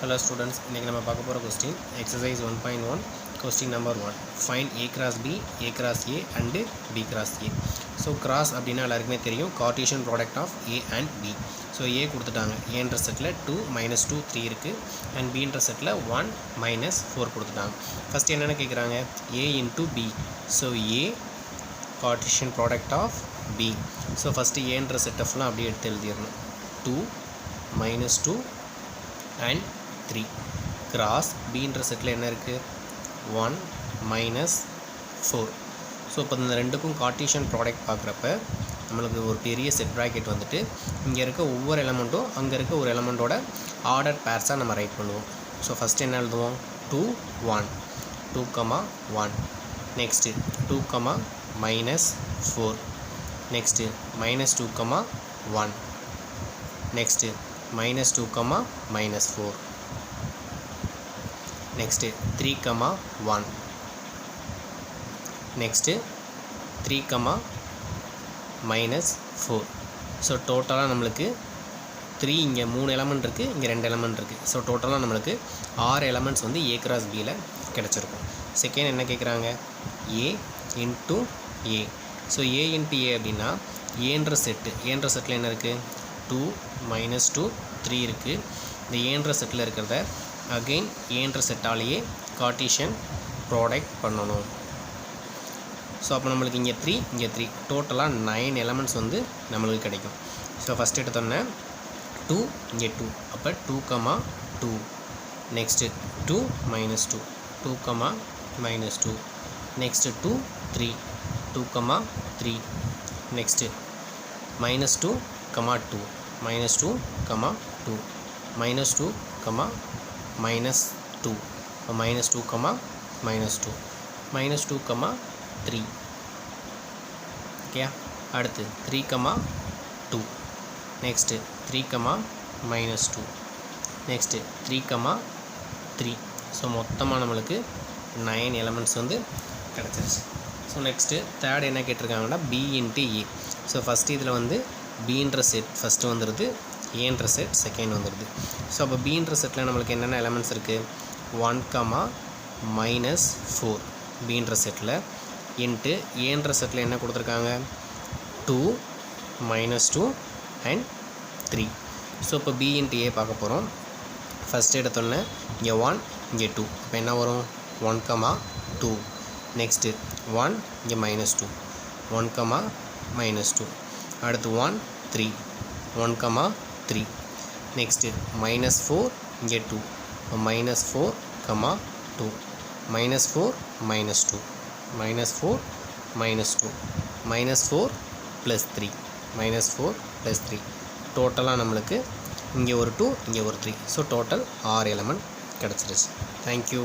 Hello students, இன்னைக்கு நம்ம பார்க்க போற question exercise 1.1 question number 1 find a cross b a cross a and b cross a. So cross அப்படினா எல்லாருக்குமே தெரியும் Cartesian product of a and b. So a கொடுத்துட்டாங்க a என்ற செட்ல 2 minus 2 3 இருக்கு and b என்ற செட்ல 1 minus 4 கொடுத்துட்டாங்க. ஃபர்ஸ்ட் என்னன்னு கேக்குறாங்க a into b. So a Cartesian product of b. So first a என்ற செட் ஃபுல்லா அப்படியே எடுத்து எழுதிரணும். 2 minus 2 and 3 cross b என்ற செட்ல என்ன இருக்கு 1 minus 4. ஸோ இப்போ இந்த ரெண்டுக்கும் கார்ட்டீசியன் ப்ராடக்ட் பார்க்குறப்ப நம்மளுக்கு ஒரு பெரிய செட் ப்ராக்கெட் வந்துட்டு இங்கே இருக்க ஒவ்வொரு எலமெண்ட்டும் அங்கே இருக்க ஒரு எலமெண்ட்டோட ஆர்டர் பேர்ஸாக நம்ம ரைட் பண்ணுவோம். ஸோ ஃபஸ்ட்டு என்ன எழுதுவோம் 2 1 2 1 next 2 minus 4 next minus 2 1 next minus 2 minus 4 next 3 1 next 3 minus 4. So டோட்டலாக நம்மளுக்கு 3 இங்கே 3 எலமெண்ட் இருக்குது இங்கே 2 எலமெண்ட் இருக்குது. ஸோ டோட்டலாக நம்மளுக்கு 6 எலமெண்ட்ஸ் வந்து ஏ கிராஸ் பியில் கிடச்சிருக்கும். செகண்ட் என்ன கேட்குறாங்க A into A. So A into ஏ அப்படின்னா ஏன்ற செட்டில் என்ன இருக்குது 2 minus 2 3 இருக்குது. இந்த ஏன்ற செட்டில் இருக்கிறத அகெயின் ஏன்ற செட்டாலேயே கார்ட்டீசியன் ப்ராடக்ட் பண்ணணும். ஸோ அப்போ நம்மளுக்கு இங்கே 3 டோட்டலாக 9 எலமெண்ட்ஸ் வந்து நம்மளுக்கு கிடைக்கும். ஸோ ஃபஸ்ட் எடுத்தோன்னே 2 இங்கே 2 அப்போ 2 2 next 2 minus 2 2 minus 2 next 2 3 2 3 next minus 2 2 minus 2 2 minus 2 minus 2 minus 2 minus 2 minus 2 3 okay. அடுத்து 3 2 நெக்ஸ்ட்டு 3 minus 2 நெக்ஸ்ட்டு 3 3. ஸோ மொத்தமாக நம்மளுக்கு 9 எலமெண்ட்ஸ் வந்து கிடச்சிருச்சு. ஸோ நெக்ஸ்ட்டு தேர்ட் என்ன கேட்டிருக்காங்கன்னா பி இன்ட்டு ஏ. ஸோ ஃபஸ்ட்டு இதில் வந்து பீன்ற செட் ஃபஸ்ட்டு வந்துடுது ஏன்ற செட் செகண்ட் வந்துடுது. ஸோ அப்போ பீன்ற செட்டில் நம்மளுக்கு என்னென்ன எலமெண்ட்ஸ் இருக்குது 1 minus 4 பீன்ற செட்டில் இன்ட்டு ஏன்ற செட்டில் என்ன கொடுத்துருக்காங்க 2 minus 2 and 3. ஸோ இப்போ பி இன்ட்டு ஏ பார்க்க போகிறோம். ஃபஸ்ட் எடுத்தோன்னே இங்கே 1 இங்கே 2 இப்போ என்ன வரும் 1 2 நெக்ஸ்ட்டு 1 இங்கே minus 2 1 minus 2 அடுத்து 1 3 1 3 நெக்ஸ்ட்டு minus 4 இங்கே 2 minus 4 2 minus 4 minus 2 minus 4 minus 2 minus 4 plus 3 minus 4 plus 3. டோட்டலாக நம்மளுக்கு இங்கே ஒரு 2 இங்கே ஒரு 3. ஸோ டோட்டல் 6 எலமெண்ட் கிடச்சிருச்சு. தேங்க்யூ.